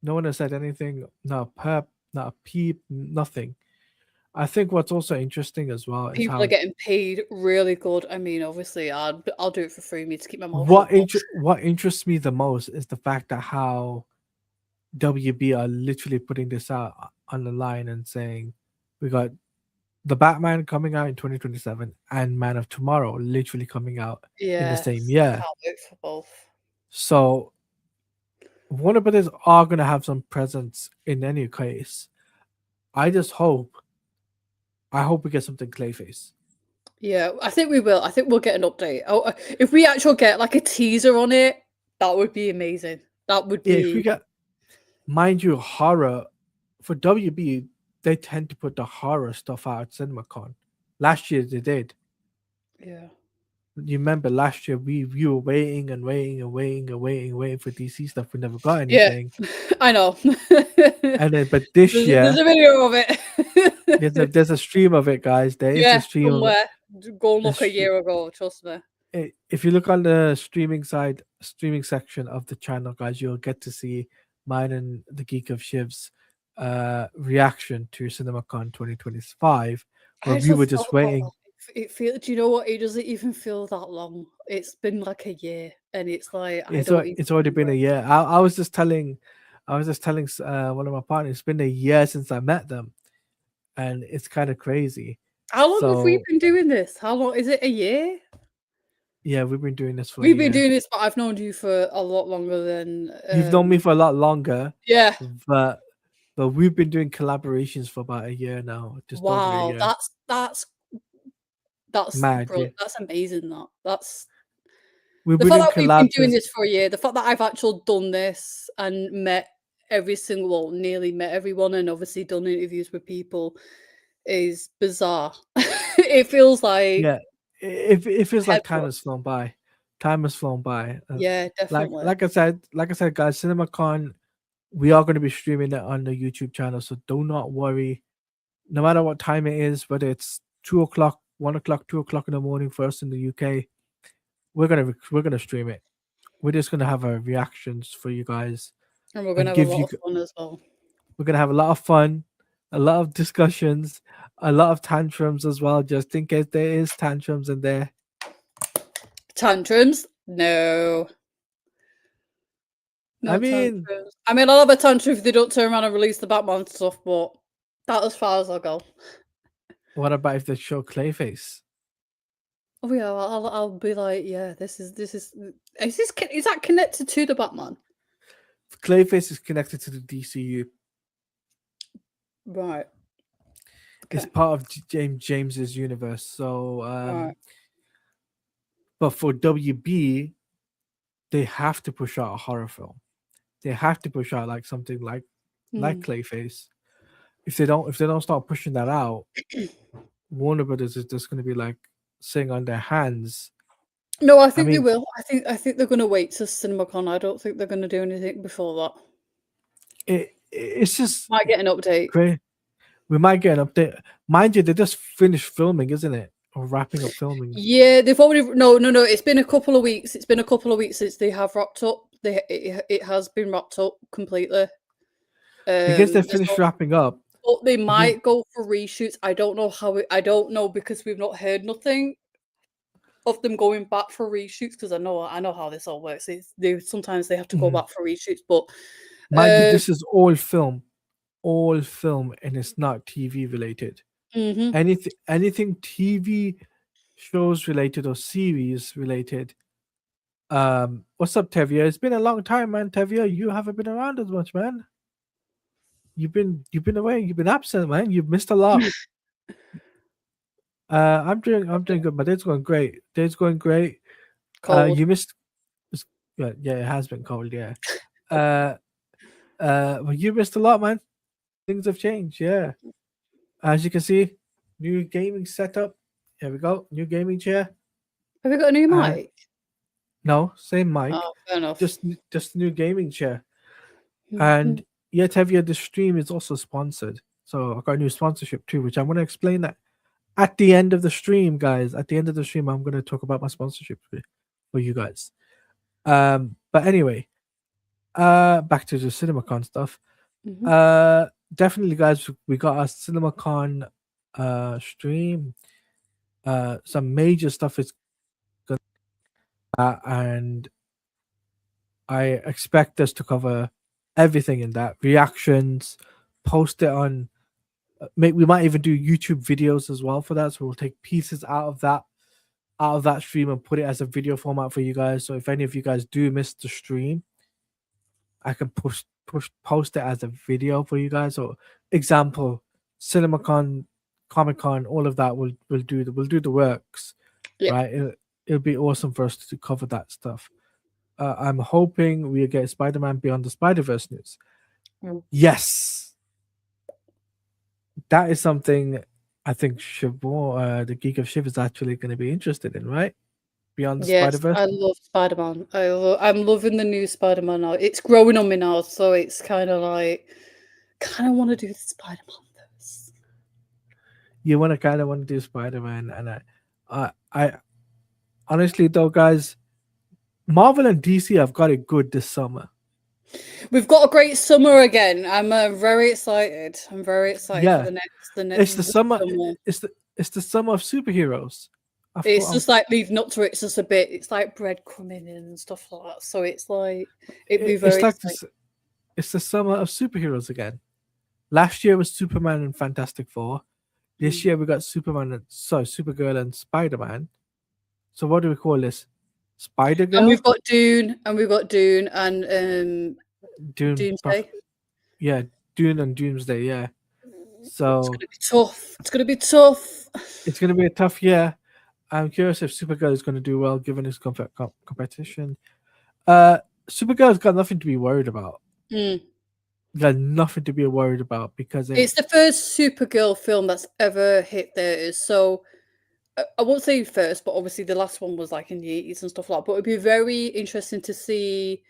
No one has said anything, not a perp, not a peep, nothing. I think what's also interesting as well is
People are
how
getting paid really good. I mean, obviously, I'll do it for free, me to keep my mouth shut.
what interests me the most is the fact that how WB are literally putting this out on the line and saying we got the Batman coming out in 2027 and Man of Tomorrow literally coming out in the
Yes,
same
I
year.
can't wait for both.
So Warner Brothers are gonna have some presence in any case. I just hope we get something Clayface.
Yeah, I think we will. I think we'll get an update. Oh, if we actually get like a teaser on it, that would be amazing. That would
Yeah, if we
be.
get, mind you, horror for WB, they tend to put the horror stuff out at CinemaCon. Last year they did.
Yeah.
You remember last year we were waiting and waiting and waiting and waiting and waiting for DC stuff. We never got
Yeah,
anything.
I know.
And then, but this
There's
year
a video of it.
there's a stream of it, guys. There is a
Yeah,
stream of it.
somewhere. Go
A
look a year ago, trust me.
If you look on the streaming section of the channel, guys, you'll get to see mine and the Geek of Shiv's reaction to CinemaCon 2025,
I
where we
actually
were
thought
just
about
waiting.
that. It feels. Do you know what? It doesn't even feel that long. It's been like a year, and it's like I don't even
It's already been a
remember.
year. I was just telling one of my partners, it's been a year since I met them, and it's kind of crazy.
How long have we
So
been doing this? How long is it? A year?
yeah, we've been doing this for a
We've been
year.
doing this, but I've known you for a lot longer than.
You've known me for a lot longer,
Yeah.
but we've been doing collaborations for about a year now, just over a
Wow.
year.
That's
Mad, yeah.
brilliant. That's amazing. That's
We've
the
been
fact
doing
that we've been doing
collabs.
this for a year. The fact that I've actually done this and met nearly met everyone, and obviously done interviews with people is bizarre. It feels like
Yeah, it feels like time has
headfirst.
flown by. Time has flown by.
Yeah, definitely.
Like I said, guys, CinemaCon, we are going to be streaming it on the YouTube channel, so do not worry. No matter what time it is, whether it's 2 o'clock, 1 o'clock, 2 o'clock in the morning for us in the UK, we're gonna stream it. We're just gonna have our reactions for you guys
And we're
and
gonna have a
give
lot
you
of fun as well.
We're gonna have a lot of fun, a lot of discussions, a lot of tantrums as well, just in case there is tantrums in there.
Tantrums? No.
I
No
mean,
tantrums. I mean, I'll have a tantrum if they don't turn around and release the Batman stuff, but that's as far as I'll go.
what about if they show Clayface?
Oh yeah, I'll be like, yeah, is that connected to the Batman?
Clayface is connected to the DCU.
Right.
It's
Okay.
part of James's universe. So,
Right.
but for WB, they have to push out a horror film. They have to push out like something like
Mm.
Clayface. If they don't start pushing that out, Warner Brothers is just going to be like sitting on their hands.
No, I
I
think they
mean,
will. I think they're gonna wait to CinemaCon. I don't think they're gonna do anything before that.
it's just
Might get an update.
great. We might get an update. Mind you, they just finished filming, isn't it? Or wrapping up filming.
Yeah, they've already no. It's been a couple of weeks. It's been a couple of weeks since they have wrapped up. It has been wrapped up completely.
Because they
There's
finished
no,
wrapping up.
but they
Because
might go for reshoots. I don't know how. I don't know because we've not heard nothing of them going back for reshoots. Because I know how this all works. Sometimes they have to go back for reshoots, but
mind you, this is all film, and it's not TV related.
mhm.
Anything TV shows related or series related. What's up, Tevia? It's been a long time, man. Tevia, you haven't been around as much, man. You've been away. You've been absent, man. You've missed a lot. I'm doing good. My day's going great.
Cold.
You missed. Yeah, it has been cold. Yeah. Well, you missed a lot, man. Things have changed. Yeah. As you can see, new gaming setup. Here we go. New gaming chair.
Have we got a new mic?
No, same mic.
Oh, fair enough.
Just new gaming chair. And yeah, Tevia, the stream is also sponsored. So I got a new sponsorship too, which I'm going to explain that at the end of the stream, guys. At the end of the stream, I'm going to talk about my sponsorship for you guys. But anyway, back to the CinemaCon stuff. Definitely, guys, we got our CinemaCon stream. Some major stuff is going and I expect us to cover everything in that, reactions, post it on we might even do YouTube videos as well for that, so we'll take pieces out of that stream and put it as a video format for you guys. So if any of you guys do miss the stream, I can post it as a video for you guys. So example, CinemaCon, Comic-Con, all of that we'll do the works.
Yeah.
Right, it'll be awesome for us to cover that stuff. I'm hoping we get Spider-Man Beyond the Spider-Verse news. Yes, that is something I think Shiv, the Geek of Shiv, is actually going to be interested in, right? Beyond the Spider-Verse.
I love Spider-Man. I'm loving the new Spider-Man now. It's growing on me now, so it's kind of like, kind of want to do the Spider-Man verse.
You want to do Spider-Man, and I honestly though, guys, Marvel and DC have got it good this summer.
We've got a great summer again. I'm very excited. I'm very excited for the next.
It's the summer. It's the summer of superheroes.
It's just like leading up to it. It's just a bit. It's like breadcrumbing and stuff like that. So it's like it'd be very.
It's the summer of superheroes again. Last year was Superman and Fantastic Four. This year we got Supergirl and Spider-Man. So what do we call this? Spider-Girl?
And we've got Dune and Doomsday.
Dune and Doomsday, yeah. So
it's gonna be tough. It's gonna be tough.
It's gonna be a tough year. I'm curious if Supergirl is gonna do well given his competition. Supergirl's got nothing to be worried about. Got nothing to be worried about because
it's the first Supergirl film that's ever hit theaters. So I won't say first, but obviously the last one was like in the 80s and stuff like that. But it'd be very interesting to see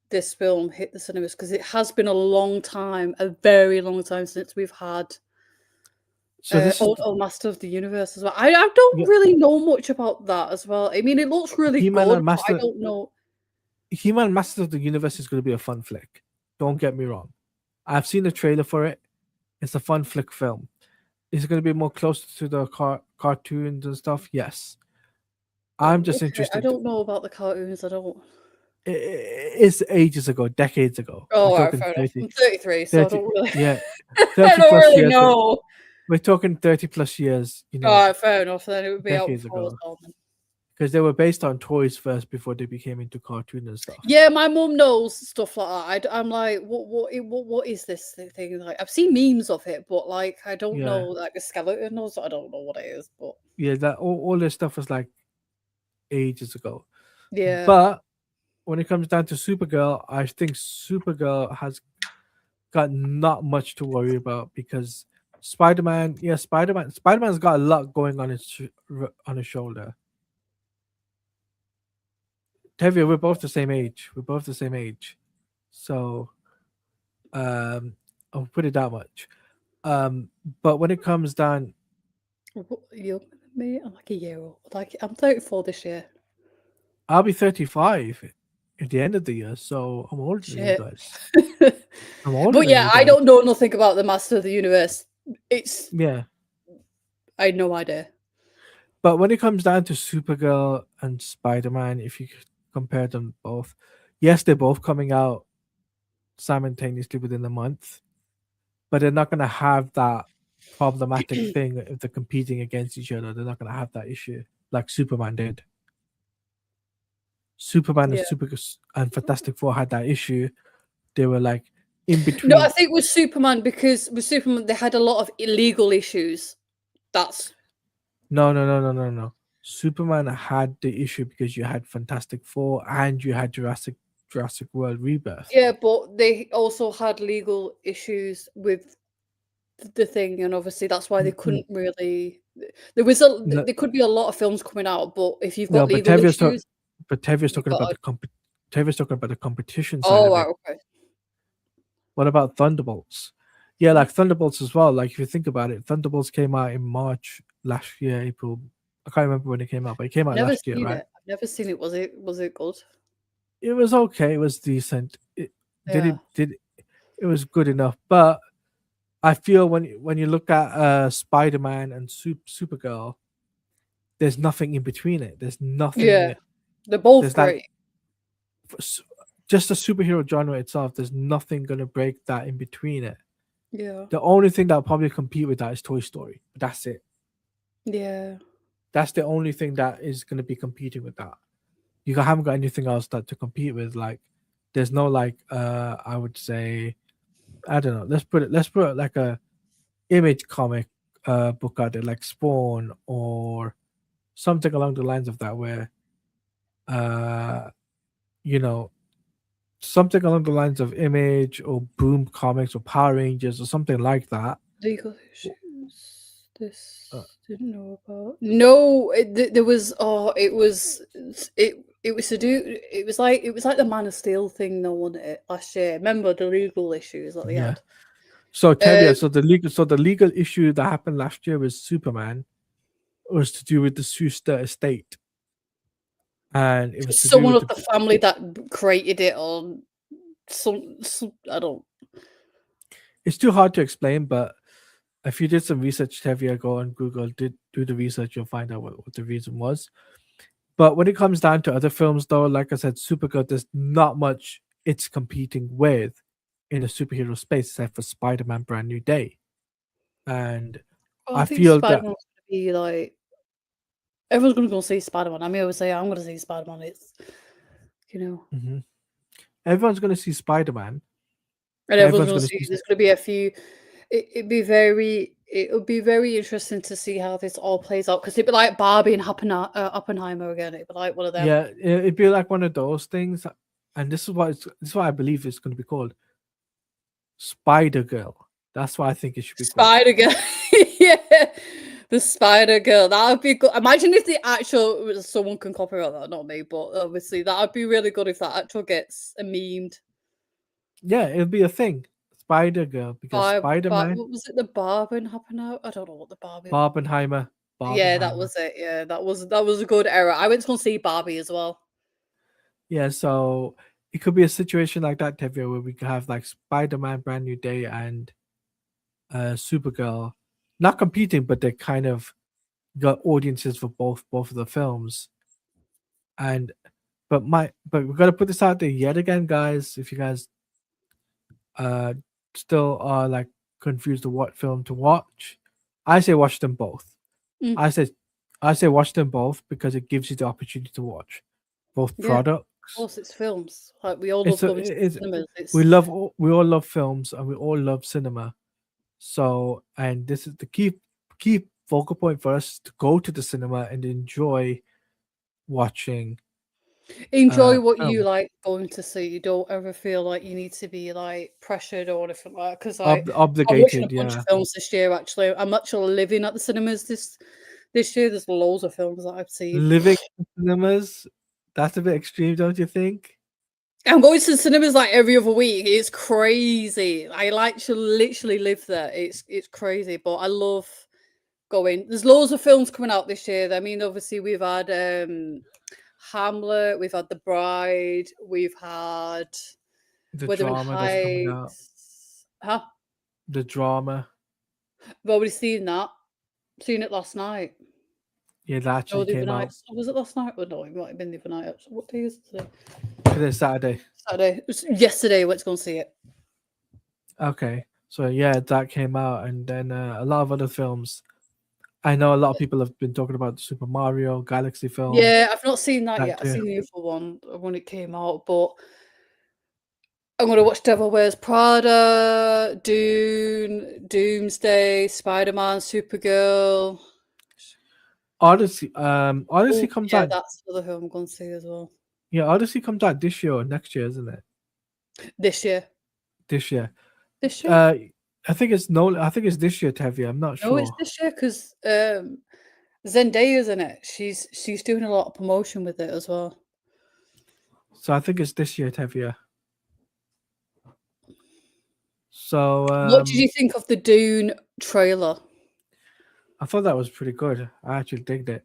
this film hit the cinemas because it has been a very long time since we've had Master of the Universe as well. I don't really know much about that as well. I mean, it looks really good, but I don't know.
He-Man Master of the Universe is going to be a fun flick. Don't get me wrong. I've seen the trailer for it. It's a fun flick film. Is it going to be more close to the cartoons and stuff? Yes. I'm just
Okay, I
interested.
don't know about the cartoons. I don't.
It's ages ago, decades ago.
Oh,
We're
all right,
talking
fair enough.
30,
I'm 33, so I
30,
don't really.
yeah,
I
30
don't
plus
really
years.
know.
We're talking 30 plus years,
All right, fair enough. Then it would be out
decades
before as
ago.
well. Then.
Because they were based on toys first before they became into cartoon and stuff.
Yeah, my mum knows stuff like that. I'm like, what is this thing? Like, I've seen memes of it, but like, I don't know,
Yeah.
like the skeleton or so. I don't know what it is, but
Yeah, that all this stuff was like ages ago.
yeah,
But when it comes down to Supergirl, I think Supergirl has got not much to worry about because Spider-Man, yeah, Spider-Man's got a lot going on on his shoulder. Tevia, we're both the same age. We're both the same age. So I'll put it that much. But when it comes down,
you're me. I'm like a year old. Like, I'm 34 this year.
I'll be 35 at the end of the year, so I'm older than you
Shit.
guys. I'm older
But
than
yeah,
you
I
guys.
don't know nothing about the Master of the Universe. It's
Yeah.
I had no idea.
But when it comes down to Supergirl and Spider-Man, if you compare them both, yes, they're both coming out simultaneously within a month, but they're not going to have that problematic thing if they're competing against each other. They're not going to have that issue like Superman did. Superman
Yeah.
and Fantastic Four had that issue. They were like in
No,
between.
I think with Superman, because with Superman they had a lot of illegal issues. That's
No. Superman had the issue because you had Fantastic Four and you had Jurassic World Rebirth.
yeah, but they also had legal issues with the thing, and obviously that's why they couldn't really.
No,
There could be a lot of films coming out, but if you've got
no, but
legal issues,
Tevia's
you've
talking
got
about
to.
Tevia's talking about the competition side
Oh,
of
right,
it.
okay.
What about Thunderbolts? Yeah, like Thunderbolts as well. Like if you think about it, Thunderbolts came out in March last year, April. I can't remember when it came out, but it came out
Never
last year,
seen
right?
it. I've never seen it. Was it good?
It was okay. It was decent.
Yeah.
It was good enough. But I feel when you look at Spider-Man and Supergirl, there's nothing in between it. There's
Yeah.
nothing.
They're both
There's like
great.
just the superhero genre itself. There's nothing gonna break that in between it.
Yeah.
The only thing that'll probably compete with that is Toy Story. But that's it.
Yeah.
That's the only thing that is gonna be competing with that. You haven't got anything else that to compete with. Like, there's no like I would say, I don't know. Let's put it like a image comic book out there, like Spawn or something along the lines of that, where uh you know, something along the lines of Image or Boom Comics or Power Rangers or something like that.
Legal issues. This
Uh,
didn't know about. No, there was. Oh, it was. It was to do. It was like the Man of Steel thing. No one it last year. Remember the legal issues that they
yeah.
had.
So
Uh,
Tevia, so the legal issue that happened last year with Superman was to do with the Schuster estate, and it was to do
someone
with
of the family that created it, or some I don't.
It's too hard to explain, but if you did some research, Tevia, go on Google, did do the research, you'll find out what the reason was. But when it comes down to other films, though, like I said, Supergirl, there's not much it's competing with in the superhero space except for Spider-Man Brand New Day. And
Oh, I
I
think
feel
Spider
that
Man's gonna be like everyone's gonna go see Spider Man. I mean, I would say I'm gonna see Spider Man. It's
mhm, everyone's going to see Spider-Man,
and
but
everyone's
everyone's
gonna
going to
see.
see
There's gonna be a few. It would be very interesting to see how this all plays out, because it'd be like Barbie and Oppenheimer again. It'd be like one of them.
yeah, it'd be like one of those things. And this is what I believe it's going to be called, Spider Girl. That's what I think it should be called.
Spider Girl, yeah, the Spider Girl. That would be good. Imagine if the actual someone can copyright that, not me, but obviously that would be really good if that actual gets memed.
Yeah, it'll be a thing, Spider Girl, because Spider-Man,
What was it? The Barben happened out. I don't know what the Barbie.
Barbenheimer,
Yeah, that
Barbenheimer.
was it. Yeah, that was a good era. I went to go see Barbie as well.
Yeah, so it could be a situation like that, Tevye, where we could have like Spider-Man Brand New Day and Supergirl not competing, but they kind of got audiences for both of the films. And but we gotta put this out there yet again, guys. If you guys uh still are like confused of what film to watch, I say watch them both.
Mm.
I say watch them both because it gives you the opportunity to watch both
Yeah, of
products.
course, it's films. Like we all love
It's a,
going to the
it's
cinemas.
we all love films and we all love cinema. So and this is the key focal point for us to go to the cinema and enjoy watching
Enjoy what you
film.
like going to see. You don't ever feel like you need to be like pressured or anything like that. Because like I'm watching a
Obligated,
bunch of
yeah.
films this year. Actually, I'm actually living at the cinemas this year. There's loads of films that I've seen.
Living in cinemas, that's a bit extreme, don't you think?
I'm going to the cinemas like every other week. It's crazy. I like to literally live there. It's crazy, but I love going. There's loads of films coming out this year. I mean, obviously we've had Hamlet, we've had The Bride, we've had
The
Wuthering
drama that's coming out.
Heights. Huh?
The drama.
I've already seen that. Seen it last night.
Yeah, that
No,
actually
the other
came
night.
out
Was it last night? Oh, no, it might have been the other night. Actually. What day is it today?
today, Saturday.
Saturday. It was yesterday. I went to go and see it.
Okay. So yeah, that came out and then a lot of other films. I know a lot of people have been talking about the Super Mario Galaxy film.
Yeah, I've not seen that
That
yet. I've
too.
seen the other one when it came out, but I'm gonna watch Devil Wears Prada, Dune, Doomsday, Spider-Man, Supergirl.
Odyssey
Oh,
comes
yeah,
out.
that's the other film I'm going to see as well.
Yeah, Odyssey comes out this year or next year, isn't it?
This year.
This year.
This year?
I think it's this year, Tevye. I'm not
No, it's
sure.
this year because Zendaya's in it. She's doing a lot of promotion with it as well.
So I think it's this year, Tevye. So
What did you think of the Dune trailer?
I thought that was pretty good. I actually digged it.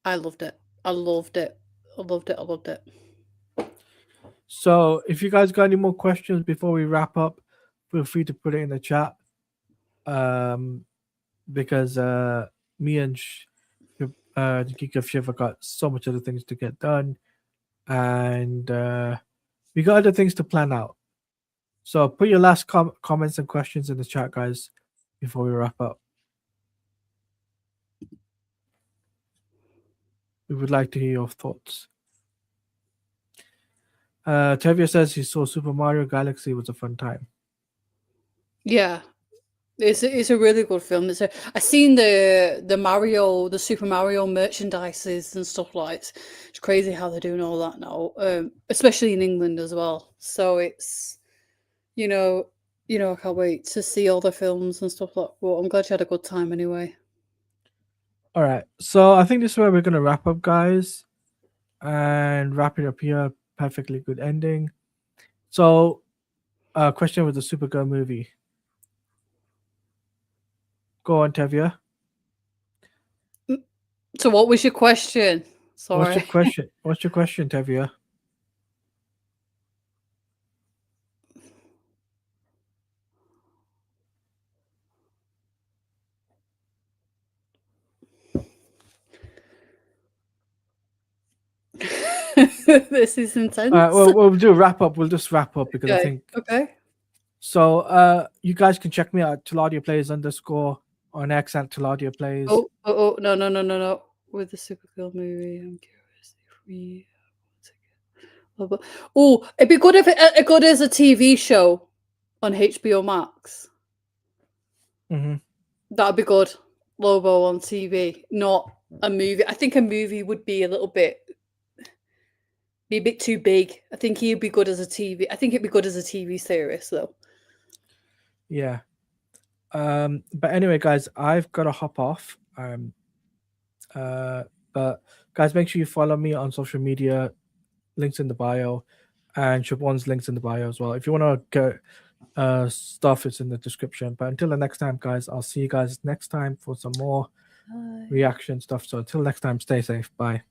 I loved it. I loved it. I loved it. I loved it.
So if you guys got any more questions before we wrap up, feel free to put it in the chat. Because me and the Geek of Shiv have got so much other things to get done, and we got other things to plan out. So put your last comments and questions in the chat, guys, before we wrap up. We would like to hear your thoughts. Tevye says he saw Super Mario Galaxy was a fun time.
Yeah, it's a really good film. I seen the Super Mario merchandises and stuff like that. It's crazy how they're doing all that now, especially in England as well. So it's I can't wait to see all the films and stuff like that. Well, I'm glad you had a good time anyway.
All right, so I think this is where we're gonna wrap up, guys, and wrap it up here. Perfectly good ending. So, question with the Supergirl movie. Go on, Tevye.
So, what was your question? Sorry.
What's your question? What's your question, Tevye?
This is intense.
Well, we'll do a wrap up. We'll just wrap up because I think.
Okay.
So, you guys can check me out at TeladiaPlays _, on X at TeladiaPlays.
Oh, no. With the Supergirl movie, I'm curious if we. Oh, it'd be good if it good as a TV show on HBO Max.
Mm-hmm.
That'd be good. Lobo on TV, not a movie. I think a movie would be a bit too big. I think he'd be good as a TV. I think it'd be good as a TV series, though.
Yeah. But anyway, guys, I've got to hop off. But guys, make sure you follow me on social media. Links in the bio, and Siobhan's links in the bio as well. If you want to get stuff, it's in the description. But until the next time, guys, I'll see you guys next time for some more reaction stuff. So until next time, stay safe. Bye.